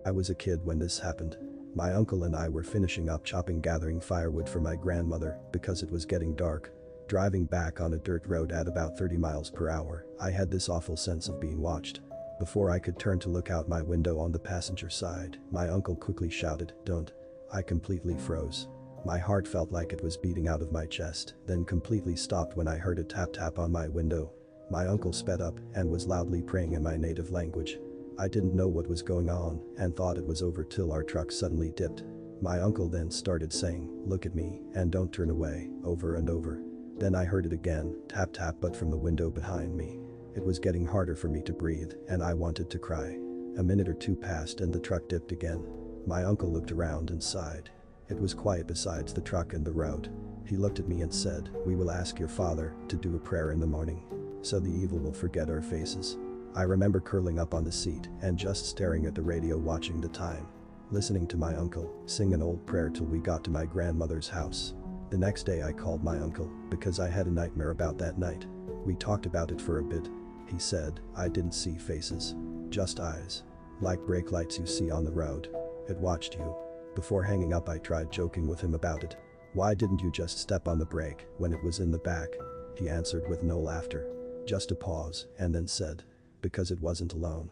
I was a kid when this happened. My uncle and I were finishing up chopping gathering firewood for my grandmother because it was getting dark. Driving back on a dirt road at about 30 miles per hour, I had this awful sense of being watched. Before I could turn to look out my window on the passenger side, my uncle quickly shouted, "Don't." I completely froze. My heart felt like it was beating out of my chest, then completely stopped when I heard a tap on my window. My uncle sped up and was loudly praying in my native language. I didn't know what was going on and thought it was over till our truck suddenly dipped. My uncle then started saying, "Look at me and don't turn away," over and over. Then I heard it again, tap but from the window behind me. It was getting harder for me to breathe and I wanted to cry. A minute or two passed and the truck dipped again. My uncle looked around and sighed. It was quiet besides the truck and the road. He looked at me and said, "We will ask your father to do a prayer in the morning, so the evil will forget our faces." I remember curling up on the seat and just staring at the radio watching the time. Listening to my uncle sing an old prayer till we got to my grandmother's house. The next day I called my uncle because I had a nightmare about that night. We talked about it for a bit. He said, "I didn't see faces. Just eyes. Like brake lights you see on the road. It watched you." Before hanging up I tried joking with him about it. "Why didn't you just step on the brake when it was in the back?" He answered with no laughter. Just a pause and then said, "Because it wasn't alone."